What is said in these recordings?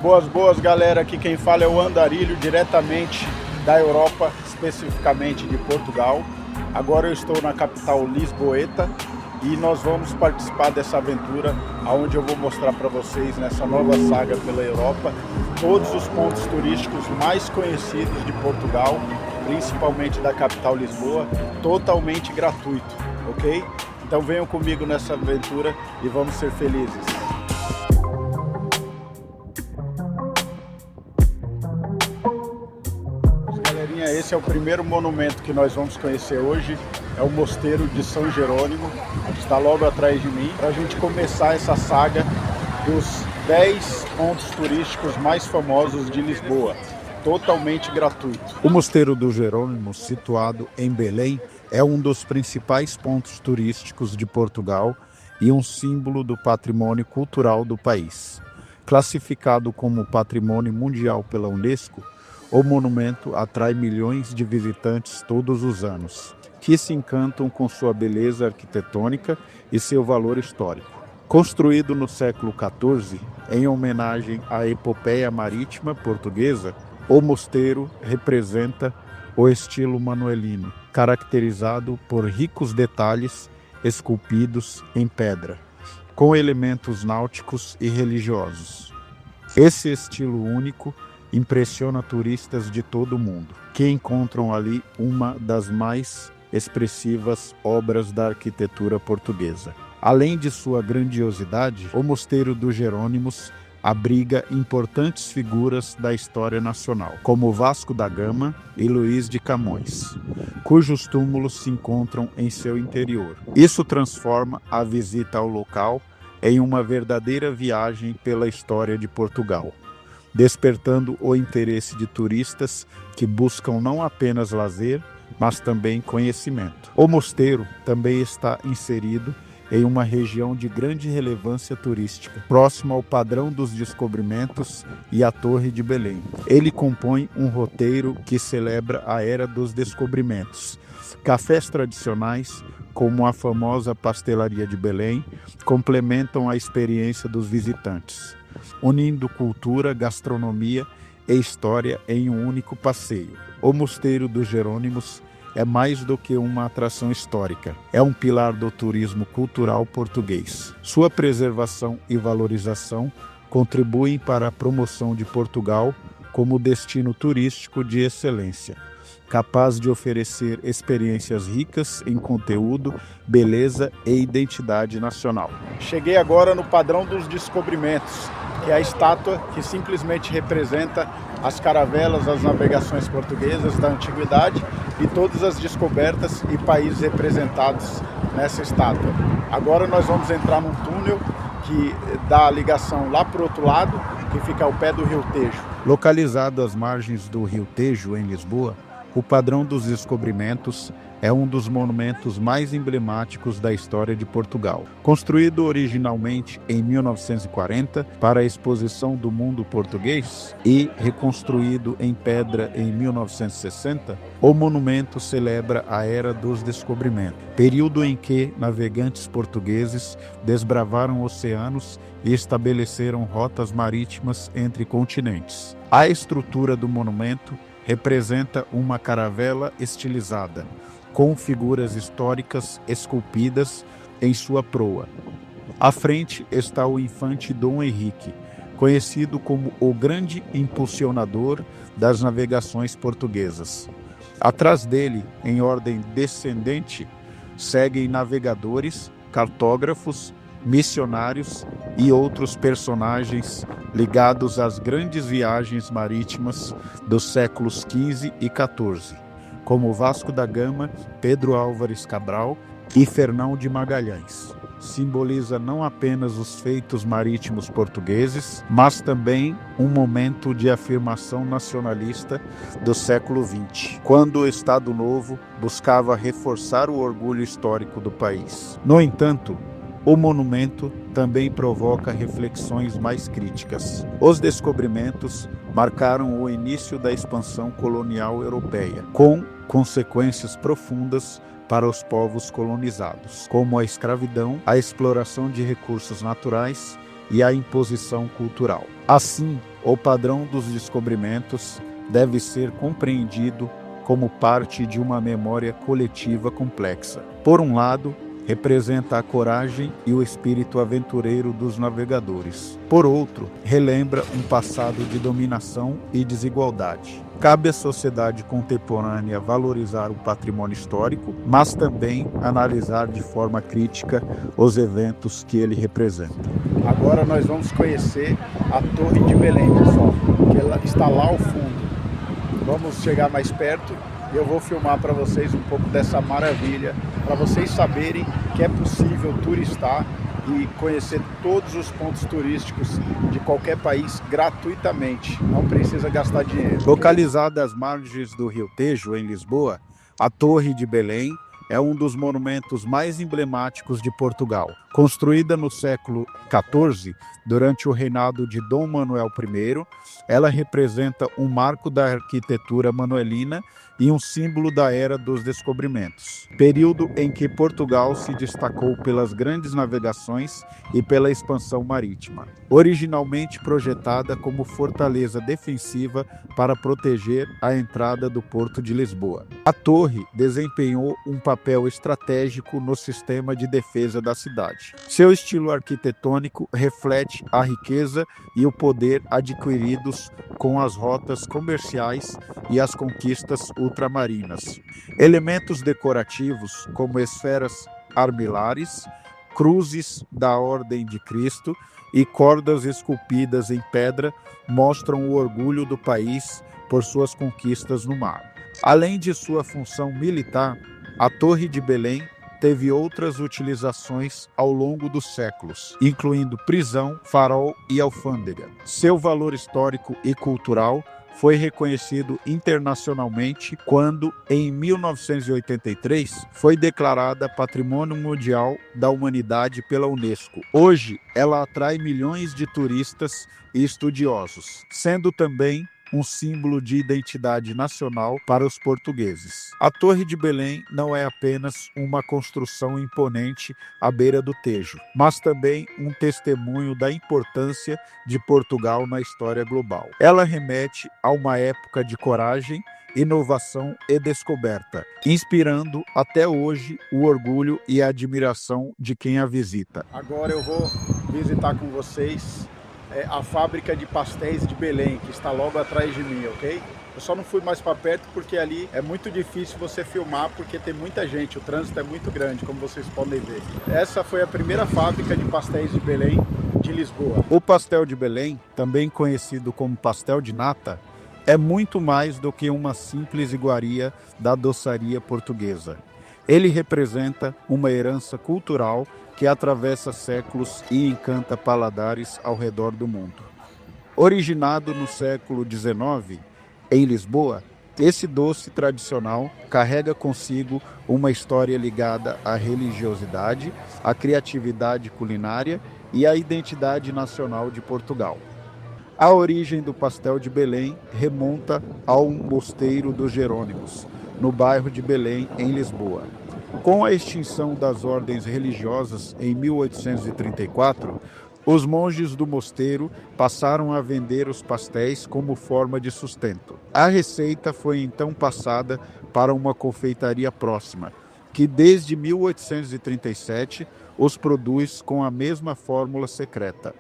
Boas, galera. Aqui quem fala é o Andarilho, diretamente da Europa, especificamente de Portugal. Agora eu estou na capital Lisboeta e nós vamos participar dessa aventura, onde eu vou mostrar para vocês, nessa nova saga pela Europa, todos os pontos turísticos mais conhecidos de Portugal, principalmente da capital Lisboa, totalmente gratuito, ok? Então venham comigo nessa aventura e vamos ser felizes. Galerinha, esse é o primeiro monumento que nós vamos conhecer hoje, é o Mosteiro de São Jerônimo, que está logo atrás de mim, para a gente começar essa saga dos 10 pontos turísticos mais famosos de Lisboa, totalmente gratuito. O Mosteiro dos Jerônimos, situado em Belém, é um dos principais pontos turísticos de Portugal e um símbolo do patrimônio cultural do país. Classificado como Patrimônio Mundial pela Unesco, o monumento atrai milhões de visitantes todos os anos, que se encantam com sua beleza arquitetônica e seu valor histórico. Construído no século XIV, em homenagem à epopeia marítima portuguesa, o mosteiro representa o estilo manuelino, caracterizado por ricos detalhes esculpidos em pedra, com elementos náuticos e religiosos. Esse estilo único impressiona turistas de todo o mundo, que encontram ali uma das mais expressivas obras da arquitetura portuguesa. Além de sua grandiosidade, o Mosteiro dos Jerônimos abriga importantes figuras da história nacional, como Vasco da Gama e Luís de Camões, cujos túmulos se encontram em seu interior. Isso transforma a visita ao local em uma verdadeira viagem pela história de Portugal, despertando o interesse de turistas que buscam não apenas lazer, mas também conhecimento. O mosteiro também está inserido em uma região de grande relevância turística, próximo ao Padrão dos Descobrimentos e à Torre de Belém. Ele compõe um roteiro que celebra a Era dos Descobrimentos. Cafés tradicionais, como a famosa Pastelaria de Belém, complementam a experiência dos visitantes, unindo cultura, gastronomia e história em um único passeio. O Mosteiro dos Jerônimos é mais do que uma atração histórica, é um pilar do turismo cultural português. Sua preservação e valorização contribuem para a promoção de Portugal como destino turístico de excelência, capaz de oferecer experiências ricas em conteúdo, beleza e identidade nacional. Cheguei agora no Padrão dos Descobrimentos, que é a estátua que simplesmente representa as caravelas, as navegações portuguesas da antiguidade e todas as descobertas e países representados nessa estátua. Agora nós vamos entrar num túnel que dá a ligação lá para o outro lado, que fica ao pé do Rio Tejo. Localizado às margens do Rio Tejo, em Lisboa, o Padrão dos Descobrimentos é um dos monumentos mais emblemáticos da história de Portugal. Construído originalmente em 1940 para a Exposição do Mundo Português e reconstruído em pedra em 1960, o monumento celebra a Era dos Descobrimentos, período em que navegantes portugueses desbravaram oceanos e estabeleceram rotas marítimas entre continentes. A estrutura do monumento representa uma caravela estilizada, com figuras históricas esculpidas em sua proa. À frente está o infante Dom Henrique, conhecido como o grande impulsionador das navegações portuguesas. Atrás dele, em ordem descendente, seguem navegadores, cartógrafos, missionários e outros personagens ligados às grandes viagens marítimas dos séculos XV e XIV, como Vasco da Gama, Pedro Álvares Cabral e Fernão de Magalhães. Simboliza não apenas os feitos marítimos portugueses, mas também um momento de afirmação nacionalista do século XX, quando o Estado Novo buscava reforçar o orgulho histórico do país. No entanto, o monumento também provoca reflexões mais críticas. Os descobrimentos marcaram o início da expansão colonial europeia, com consequências profundas para os povos colonizados, como a escravidão, a exploração de recursos naturais e a imposição cultural. Assim, o padrão dos descobrimentos deve ser compreendido como parte de uma memória coletiva complexa. Por um lado, representa a coragem e o espírito aventureiro dos navegadores. Por outro, relembra um passado de dominação e desigualdade. Cabe à sociedade contemporânea valorizar o patrimônio histórico, mas também analisar de forma crítica os eventos que ele representa. Agora nós vamos conhecer a Torre de Belém, pessoal, que ela está lá ao fundo. Vamos chegar mais perto e eu vou filmar para vocês um pouco dessa maravilha, para vocês saberem que é possível turistar e conhecer todos os pontos turísticos de qualquer país gratuitamente, não precisa gastar dinheiro. Localizada às margens do Rio Tejo, em Lisboa, a Torre de Belém é um dos monumentos mais emblemáticos de Portugal. Construída no século XIV, durante o reinado de Dom Manuel I, ela representa um marco da arquitetura manuelina e um símbolo da Era dos Descobrimentos, período em que Portugal se destacou pelas grandes navegações e pela expansão marítima. Originalmente projetada como fortaleza defensiva para proteger a entrada do Porto de Lisboa, a torre desempenhou um papel estratégico no sistema de defesa da cidade. Seu estilo arquitetônico reflete a riqueza e o poder adquiridos com as rotas comerciais e as conquistas ultramarinas. Elementos decorativos como esferas armilares, cruzes da Ordem de Cristo e cordas esculpidas em pedra mostram o orgulho do país por suas conquistas no mar. Além de sua função militar, a Torre de Belém teve outras utilizações ao longo dos séculos, incluindo prisão, farol e alfândega. Seu valor histórico e cultural foi reconhecido internacionalmente quando, em 1983, foi declarada Patrimônio Mundial da Humanidade pela Unesco. Hoje, ela atrai milhões de turistas e estudiosos, sendo também um símbolo de identidade nacional para os portugueses. A Torre de Belém não é apenas uma construção imponente à beira do Tejo, mas também um testemunho da importância de Portugal na história global. Ela remete a uma época de coragem, inovação e descoberta, inspirando até hoje o orgulho e a admiração de quem a visita. Agora eu vou visitar com vocês a fábrica de pastéis de Belém, que está logo atrás de mim, ok? Eu só não fui mais para perto porque ali é muito difícil você filmar porque tem muita gente, o trânsito é muito grande, como vocês podem ver. Essa foi a primeira fábrica de pastéis de Belém de Lisboa. O pastel de Belém, também conhecido como pastel de nata, é muito mais do que uma simples iguaria da doçaria portuguesa. Ele representa uma herança cultural que atravessa séculos e encanta paladares ao redor do mundo. Originado no século XIX, em Lisboa, esse doce tradicional carrega consigo uma história ligada à religiosidade, à criatividade culinária e à identidade nacional de Portugal. A origem do pastel de Belém remonta ao Mosteiro dos Jerônimos, no bairro de Belém, em Lisboa. Com a extinção das ordens religiosas em 1834, os monges do mosteiro passaram a vender os pastéis como forma de sustento. A receita foi então passada para uma confeitaria próxima, que desde 1837 os produz com a mesma fórmula secreta.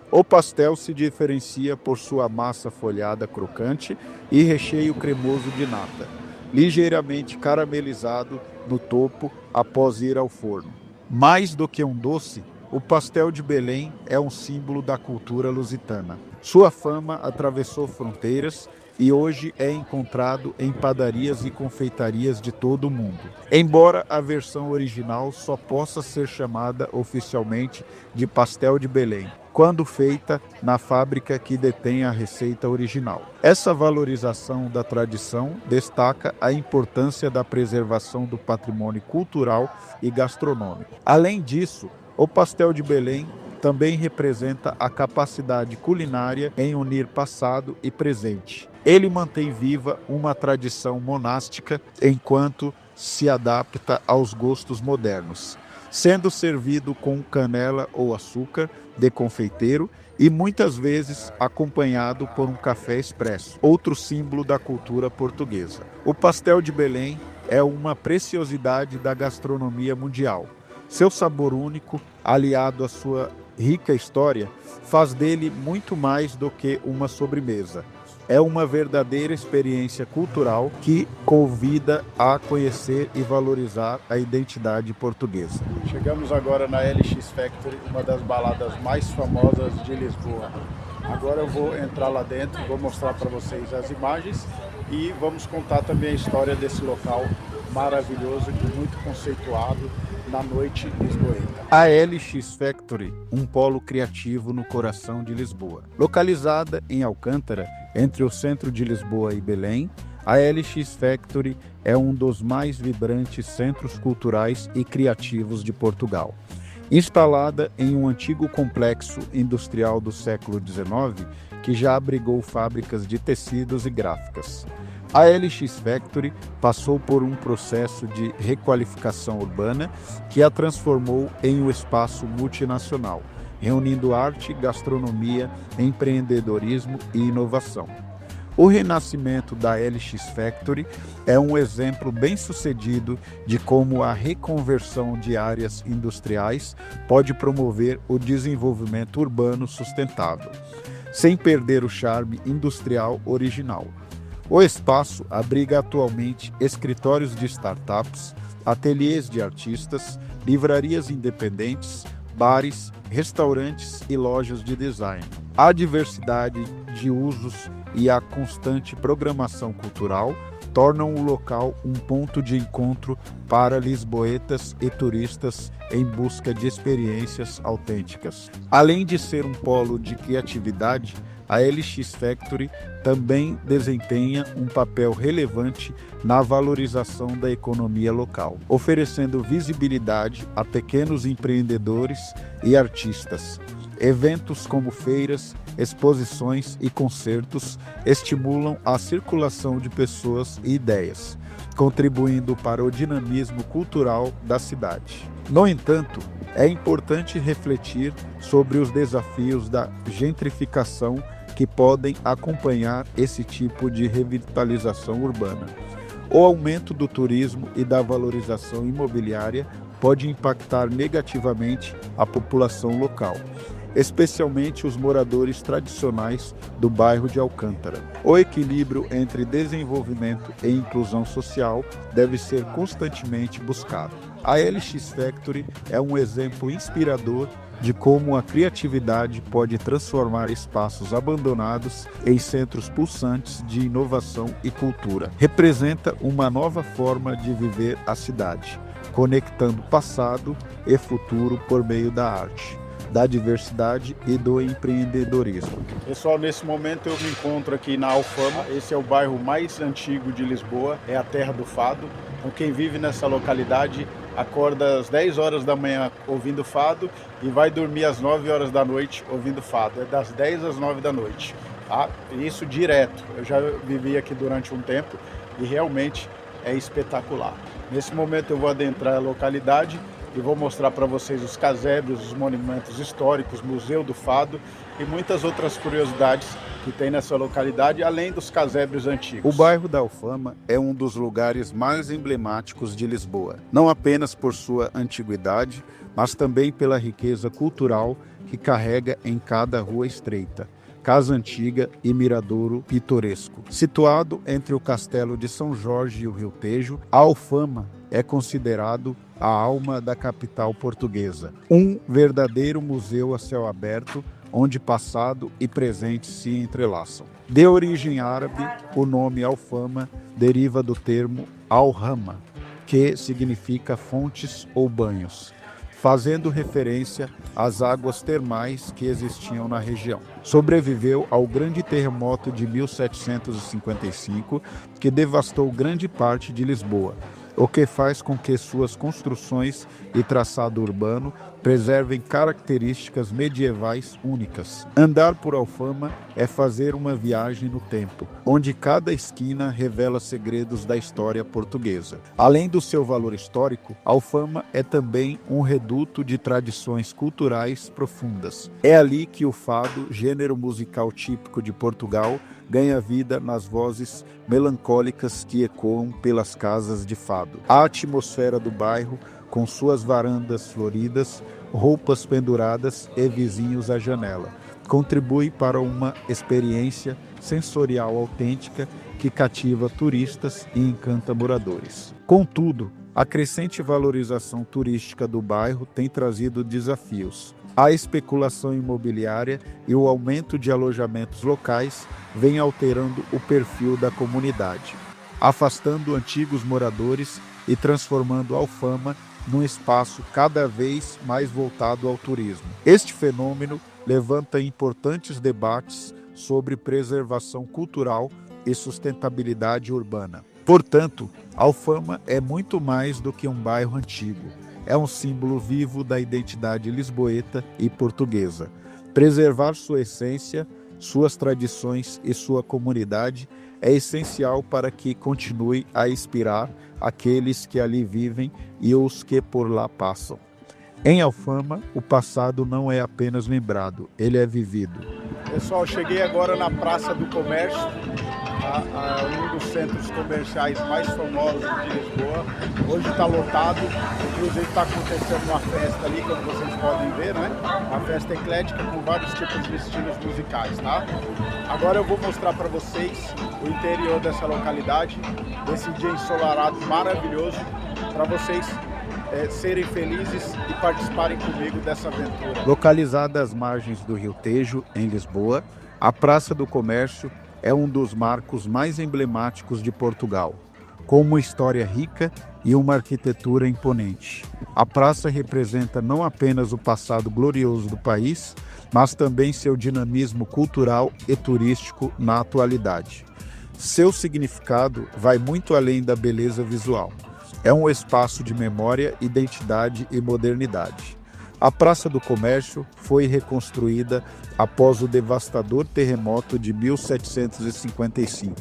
O pastel se diferencia por sua massa folhada crocante e recheio cremoso de nata, ligeiramente caramelizado no topo após ir ao forno. Mais do que um doce, o pastel de Belém é um símbolo da cultura lusitana. Sua fama atravessou fronteiras e hoje é encontrado em padarias e confeitarias de todo o mundo. Embora a versão original só possa ser chamada oficialmente de pastel de Belém, quando feita na fábrica que detém a receita original. Essa valorização da tradição destaca a importância da preservação do patrimônio cultural e gastronômico. Além disso, o pastel de Belém também representa a capacidade culinária em unir passado e presente. Ele mantém viva uma tradição monástica enquanto se adapta aos gostos modernos. sendo servido com canela ou açúcar de confeiteiro e muitas vezes acompanhado por um café expresso, outro símbolo da cultura portuguesa. O pastel de Belém é uma preciosidade da gastronomia mundial. Seu sabor único, aliado à sua rica história, faz dele muito mais do que uma sobremesa. É uma verdadeira experiência cultural que convida a conhecer e valorizar a identidade portuguesa. Chegamos agora na LX Factory, uma das baladas mais famosas de Lisboa. Agora eu vou entrar lá dentro, vou mostrar para vocês as imagens e vamos contar também a história desse local maravilhoso e muito conceituado na noite lisboeta. A LX Factory, um polo criativo no coração de Lisboa. Localizada em Alcântara, entre o centro de Lisboa e Belém, a LX Factory é um dos mais vibrantes centros culturais e criativos de Portugal. Instalada em um antigo complexo industrial do século XIX, que já abrigou fábricas de tecidos e gráficas. A LX Factory passou por um processo de requalificação urbana que a transformou em um espaço multinacional, reunindo arte, gastronomia, empreendedorismo e inovação. O renascimento da LX Factory é um exemplo bem-sucedido de como a reconversão de áreas industriais pode promover o desenvolvimento urbano sustentável, sem perder o charme industrial original. O espaço abriga atualmente escritórios de startups, ateliês de artistas, livrarias independentes, bares, restaurantes e lojas de design. A diversidade de usos e a constante programação cultural tornam o local um ponto de encontro para lisboetas e turistas em busca de experiências autênticas. Além de ser um polo de criatividade, a LX Factory também desempenha um papel relevante na valorização da economia local, oferecendo visibilidade a pequenos empreendedores e artistas. Eventos como feiras, exposições e concertos estimulam a circulação de pessoas e ideias, contribuindo para o dinamismo cultural da cidade. No entanto, é importante refletir sobre os desafios da gentrificação que podem acompanhar esse tipo de revitalização urbana. O aumento do turismo e da valorização imobiliária pode impactar negativamente a população local, especialmente os moradores tradicionais do bairro de Alcântara. O equilíbrio entre desenvolvimento e inclusão social deve ser constantemente buscado. A LX Factory é um exemplo inspirador de como a criatividade pode transformar espaços abandonados em centros pulsantes de inovação e cultura. Representa uma nova forma de viver a cidade, conectando passado e futuro por meio da arte, da diversidade e do empreendedorismo. Pessoal, nesse momento eu me encontro aqui na Alfama. Esse é o bairro mais antigo de Lisboa, é a terra do fado. Então quem vive nessa localidade acorda às 10 horas da manhã ouvindo fado e vai dormir às 9 horas da noite ouvindo fado. É das 10 às 9 da noite. Tá? Isso direto. Eu já vivi aqui durante um tempo e realmente é espetacular. Nesse momento eu vou adentrar a localidade e vou mostrar para vocês os casebres, os monumentos históricos, Museu do Fado e muitas outras curiosidades que tem nessa localidade, além dos casebres antigos. O bairro da Alfama é um dos lugares mais emblemáticos de Lisboa, não apenas por sua antiguidade, mas também pela riqueza cultural que carrega em cada rua estreita, casa antiga e miradouro pitoresco. Situado entre o Castelo de São Jorge e o Rio Tejo, a Alfama é considerado a alma da capital portuguesa. Um verdadeiro museu a céu aberto, onde passado e presente se entrelaçam. De origem árabe, o nome Alfama deriva do termo Al-Hama, que significa fontes ou banhos, fazendo referência às águas termais que existiam na região. Sobreviveu ao grande terremoto de 1755, que devastou grande parte de Lisboa, o que faz com que suas construções e traçado urbano preservem características medievais únicas. Andar por Alfama é fazer uma viagem no tempo, onde cada esquina revela segredos da história portuguesa. Além do seu valor histórico, Alfama é também um reduto de tradições culturais profundas. É ali que o fado, gênero musical típico de Portugal, ganha vida nas vozes melancólicas que ecoam pelas casas de fado. A atmosfera do bairro, com suas varandas floridas, roupas penduradas e vizinhos à janela, contribui para uma experiência sensorial autêntica que cativa turistas e encanta moradores. Contudo, a crescente valorização turística do bairro tem trazido desafios. A especulação imobiliária e o aumento de alojamentos locais vêm alterando o perfil da comunidade, afastando antigos moradores e transformando Alfama num espaço cada vez mais voltado ao turismo. Este fenômeno levanta importantes debates sobre preservação cultural e sustentabilidade urbana. Portanto, Alfama é muito mais do que um bairro antigo. É um símbolo vivo da identidade lisboeta e portuguesa. Preservar sua essência, suas tradições e sua comunidade é essencial para que continue a inspirar aqueles que ali vivem e os que por lá passam. Em Alfama, o passado não é apenas lembrado, ele é vivido. Pessoal, cheguei agora na Praça do Comércio, um dos centros comerciais mais famosos de Lisboa. Hoje está lotado, inclusive está acontecendo uma festa ali, como vocês podem ver, né? Uma festa eclética com vários tipos de estilos musicais, tá? Agora eu vou mostrar para vocês o interior dessa localidade, desse dia ensolarado maravilhoso, para vocês serem felizes e participarem comigo dessa aventura. Localizada às margens do Rio Tejo, em Lisboa, a Praça do Comércio é um dos marcos mais emblemáticos de Portugal, com uma história rica e uma arquitetura imponente. A praça representa não apenas o passado glorioso do país, mas também seu dinamismo cultural e turístico na atualidade. Seu significado vai muito além da beleza visual. É um espaço de memória, identidade e modernidade. A Praça do Comércio foi reconstruída após o devastador terremoto de 1755,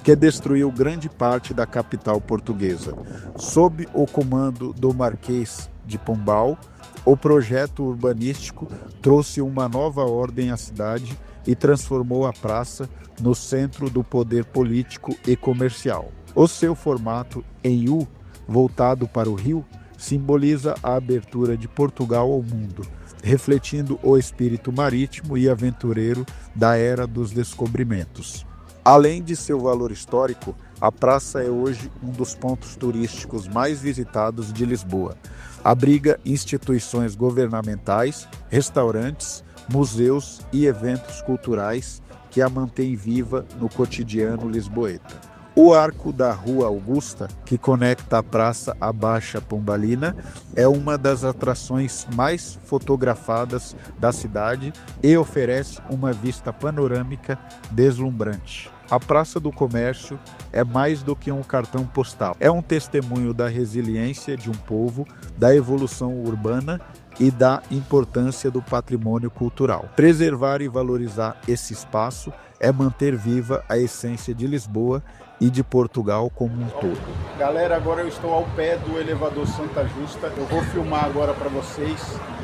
que destruiu grande parte da capital portuguesa. Sob o comando do Marquês de Pombal, o projeto urbanístico trouxe uma nova ordem à cidade e transformou a praça no centro do poder político e comercial. O seu formato em U, voltado para o rio, simboliza a abertura de Portugal ao mundo, refletindo o espírito marítimo e aventureiro da era dos descobrimentos. Além de seu valor histórico, a praça é hoje um dos pontos turísticos mais visitados de Lisboa. Abriga instituições governamentais, restaurantes, museus e eventos culturais que a mantêm viva no cotidiano lisboeta. O arco da Rua Augusta, que conecta a praça à Baixa Pombalina, é uma das atrações mais fotografadas da cidade e oferece uma vista panorâmica deslumbrante. A Praça do Comércio é mais do que um cartão postal. É um testemunho da resiliência de um povo, da evolução urbana e da importância do patrimônio cultural. Preservar e valorizar esse espaço é manter viva a essência de Lisboa e de Portugal como um todo. Galera, agora eu estou ao pé do elevador Santa Justa. Eu vou filmar agora para vocês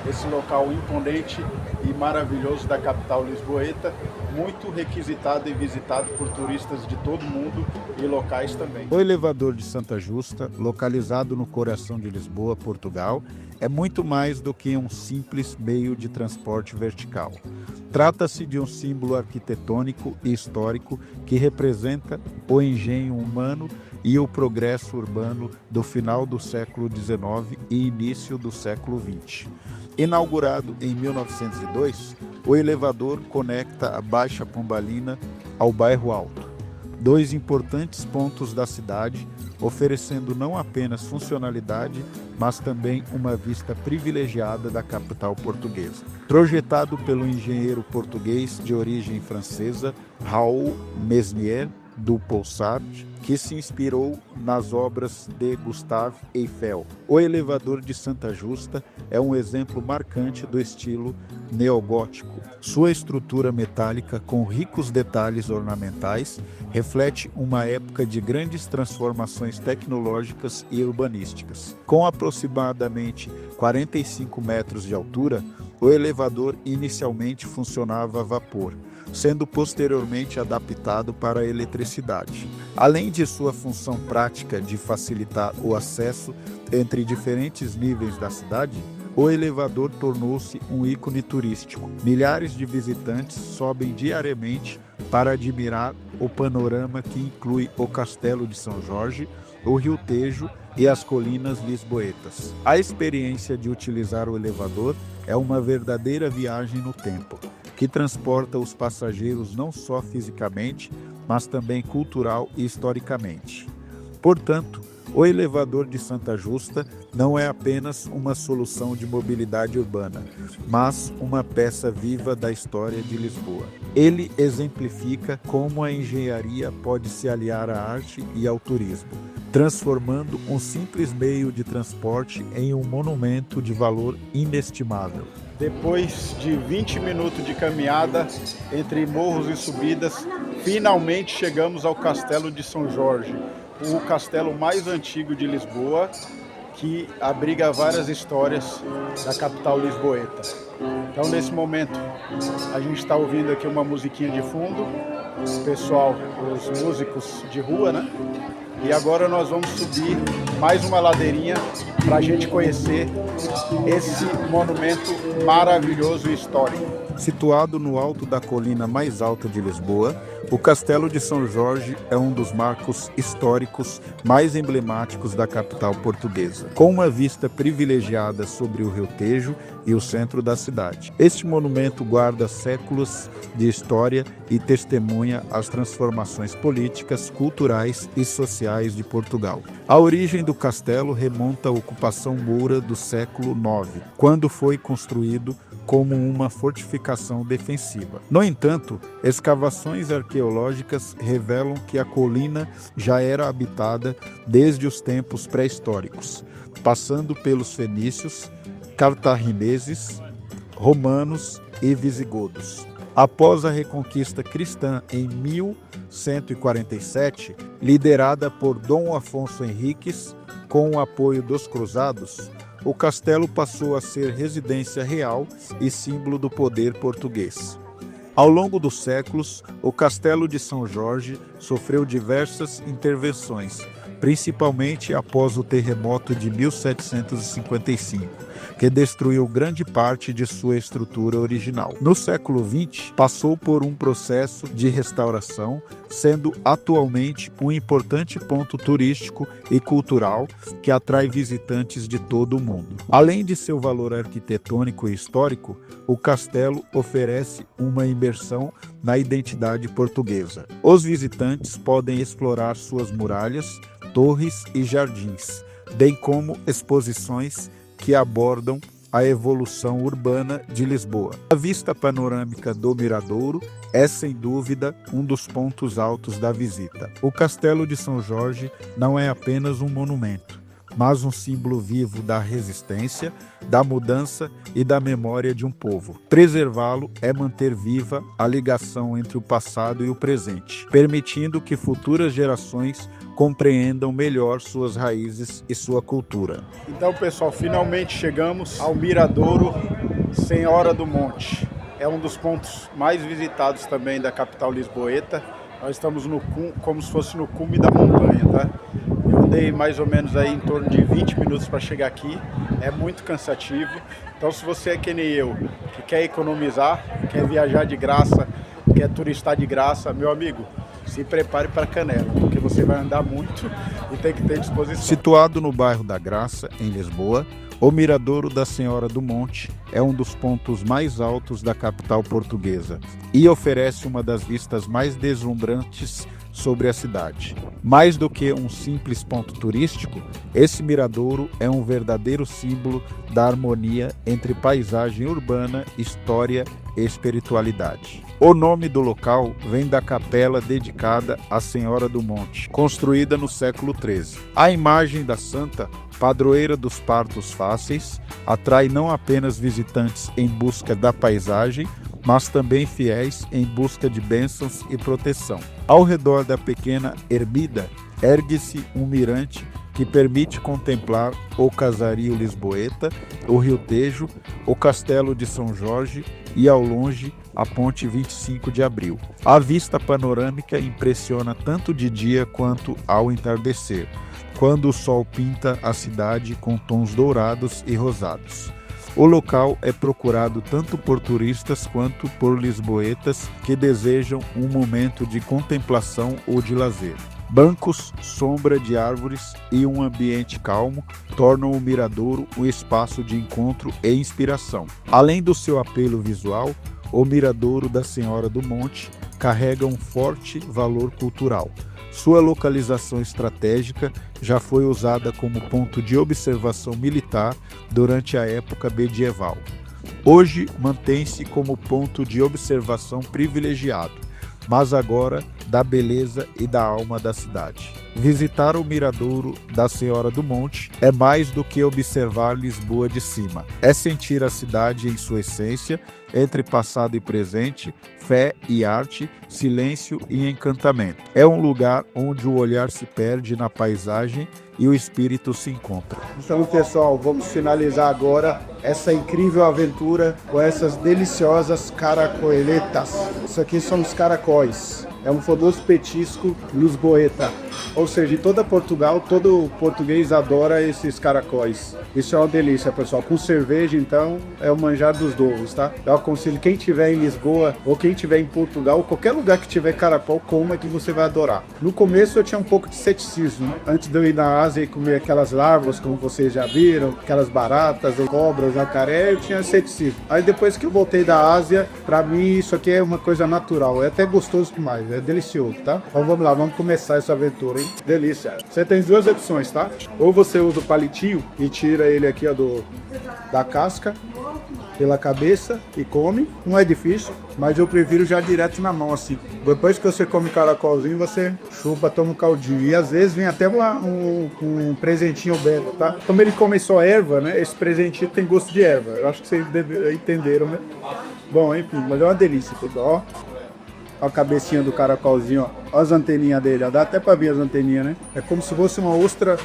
esse local imponente e maravilhoso da capital lisboeta, muito requisitado e visitado por turistas de todo mundo e locais também. O elevador de Santa Justa, localizado no coração de Lisboa, Portugal, é muito mais do que um simples meio de transporte vertical. Trata-se de um símbolo arquitetônico e histórico que representa o engenho humano e o progresso urbano do final do século XIX e início do século XX. Inaugurado em 1902, o elevador conecta a Baixa Pombalina ao Bairro Alto, dois importantes pontos da cidade, oferecendo não apenas funcionalidade, mas também uma vista privilegiada da capital portuguesa. Projetado pelo engenheiro português de origem francesa Raoul Mesnier du Ponsard, que se inspirou nas obras de Gustave Eiffel. O elevador de Santa Justa é um exemplo marcante do estilo neogótico. Sua estrutura metálica, com ricos detalhes ornamentais, reflete uma época de grandes transformações tecnológicas e urbanísticas. Com aproximadamente 45 metros de altura, o elevador inicialmente funcionava a vapor, sendo posteriormente adaptado para a eletricidade. Além de sua função prática de facilitar o acesso entre diferentes níveis da cidade, o elevador tornou-se um ícone turístico. Milhares de visitantes sobem diariamente para admirar o panorama que inclui o Castelo de São Jorge, o Rio Tejo e as colinas lisboetas. A experiência de utilizar o elevador é uma verdadeira viagem no tempo, que transporta os passageiros não só fisicamente, mas também cultural e historicamente. Portanto, o elevador de Santa Justa não é apenas uma solução de mobilidade urbana, mas uma peça viva da história de Lisboa. Ele exemplifica como a engenharia pode se aliar à arte e ao turismo, transformando um simples meio de transporte em um monumento de valor inestimável. Depois de 20 minutos de caminhada entre morros e subidas, finalmente chegamos ao Castelo de São Jorge, o castelo mais antigo de Lisboa, que abriga várias histórias da capital lisboeta. Então, nesse momento, a gente está ouvindo aqui uma musiquinha de fundo, o pessoal, os músicos de rua, né? E agora nós vamos subir mais uma ladeirinha para a gente conhecer esse monumento maravilhoso e histórico. Situado no alto da colina mais alta de Lisboa, o Castelo de São Jorge é um dos marcos históricos mais emblemáticos da capital portuguesa, com uma vista privilegiada sobre o Rio Tejo e o centro da cidade. Este monumento guarda séculos de história e testemunha as transformações políticas, culturais e sociais de Portugal. A origem do castelo remonta à ocupação moura do século IX, quando foi construído como uma fortificação defensiva. No entanto, escavações arqueológicas revelam que a colina já era habitada desde os tempos pré-históricos, passando pelos fenícios, cartagineses, romanos e visigodos. Após a reconquista cristã em 1147, liderada por Dom Afonso Henriques, com o apoio dos cruzados, o castelo passou a ser residência real e símbolo do poder português. Ao longo dos séculos, o Castelo de São Jorge sofreu diversas intervenções, principalmente após o terremoto de 1755, que destruiu grande parte de sua estrutura original. No século XX, passou por um processo de restauração, sendo atualmente um importante ponto turístico e cultural que atrai visitantes de todo o mundo. Além de seu valor arquitetônico e histórico, o castelo oferece uma imersão na identidade portuguesa. Os visitantes podem explorar suas muralhas, torres e jardins, bem como exposições que abordam a evolução urbana de Lisboa. A vista panorâmica do Miradouro é, sem dúvida, um dos pontos altos da visita. O Castelo de São Jorge não é apenas um monumento, mas um símbolo vivo da resistência, da mudança e da memória de um povo. Preservá-lo é manter viva a ligação entre o passado e o presente, permitindo que futuras gerações compreendam melhor suas raízes e sua cultura. Então, pessoal, finalmente chegamos ao Miradouro Senhora do Monte. É um dos pontos mais visitados também da capital lisboeta. Nós estamos como se fosse no cume da montanha, tá? Eu andei mais ou menos aí em torno de 20 minutos para chegar aqui. É muito cansativo. Então, se você é que nem eu, que quer economizar, quer viajar de graça, quer turistar de graça, meu amigo, se prepare para Canela, porque você vai andar muito e tem que ter disposição. Situado no bairro da Graça, em Lisboa, o Miradouro da Senhora do Monte é um dos pontos mais altos da capital portuguesa e oferece uma das vistas mais deslumbrantes sobre a cidade. Mais do que um simples ponto turístico, esse miradouro é um verdadeiro símbolo da harmonia entre paisagem urbana, história e espiritualidade. O nome do local vem da capela dedicada à Senhora do Monte, construída no século XIII. A imagem da santa, padroeira dos partos fáceis, atrai não apenas visitantes em busca da paisagem, mas também fiéis em busca de bênçãos e proteção. Ao redor da pequena ermida, ergue-se um mirante que permite contemplar o Casario Lisboeta, o Rio Tejo, o Castelo de São Jorge e, ao longe, a Ponte 25 de Abril. A vista panorâmica impressiona tanto de dia quanto ao entardecer, quando o sol pinta a cidade com tons dourados e rosados. O local é procurado tanto por turistas quanto por lisboetas que desejam um momento de contemplação ou de lazer. Bancos, sombra de árvores e um ambiente calmo tornam o Miradouro um espaço de encontro e inspiração. Além do seu apelo visual, o Miradouro da Senhora do Monte carrega um forte valor cultural. Sua localização estratégica já foi usada como ponto de observação militar durante a época medieval. Hoje mantém-se como ponto de observação privilegiado, mas agora da beleza e da alma da cidade. Visitar o Miradouro da Senhora do Monte é mais do que observar Lisboa de cima. É sentir a cidade em sua essência, entre passado e presente, fé e arte, silêncio e encantamento. É um lugar onde o olhar se perde na paisagem e o espírito se encontra. Então, pessoal, vamos finalizar agora essa incrível aventura com essas deliciosas caracoletas. Isso aqui são os caracóis. É um famoso petisco lisboeta. Ou seja, em toda Portugal, todo português adora esses caracóis. Isso é uma delícia, pessoal. Com cerveja, então, é o manjar dos dovos, tá? Eu aconselho quem estiver em Lisboa ou quem estiver em Portugal, qualquer lugar que tiver caracol, coma que você vai adorar. No começo eu tinha um pouco de ceticismo. Antes de eu ir na Ásia e comer aquelas larvas, como vocês já viram, aquelas baratas, cobras, jacaré, eu tinha ceticismo. Aí depois que eu voltei da Ásia, pra mim isso aqui é uma coisa natural. É até gostoso demais, é delicioso, tá? Então vamos lá, vamos começar essa aventura, hein? Delícia. Você tem duas opções, tá? Ou você usa o palitinho e tira ele aqui, ó, da casca, pela cabeça e come. Não é difícil, mas eu prefiro já direto na mão, assim. Depois que você come caracolzinho, você chupa, toma um caldinho. E às vezes vem até um presentinho aberto, tá? Como ele come só erva, né? Esse presentinho tem gosto de erva. Eu acho que vocês entenderam, né? Bom, enfim, mas é uma delícia, pessoal. Ó. Ó a cabecinha do caracolzinho, ó. Ó as anteninhas dele, ó. Dá até pra ver as anteninhas, né? É como se fosse uma ostra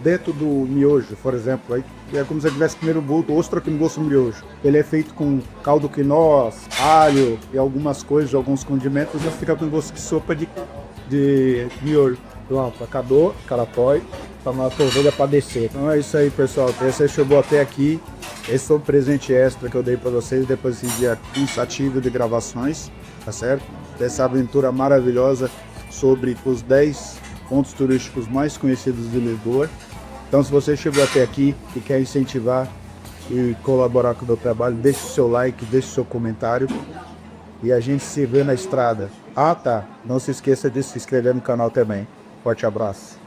dentro do miojo, por exemplo. Aí é como se eu tivesse comido ostra aqui no gosto do miojo. Ele é feito com caldo quinós, alho e algumas coisas, alguns condimentos, já fica com gosto de sopa de miojo. Pronto, acabou, caracói, tá uma ovelha para descer. Então é isso aí, pessoal. Você chegou até aqui. Esse foi o presente extra que eu dei para vocês depois desse dia cansativo de gravações, tá certo? Dessa aventura maravilhosa sobre os 10 pontos turísticos mais conhecidos de Lisboa. Então, se você chegou até aqui e quer incentivar e colaborar com o meu trabalho, deixe o seu like, deixe o seu comentário e a gente se vê na estrada. Ah, tá. Não se esqueça de se inscrever no canal também. Forte abraço.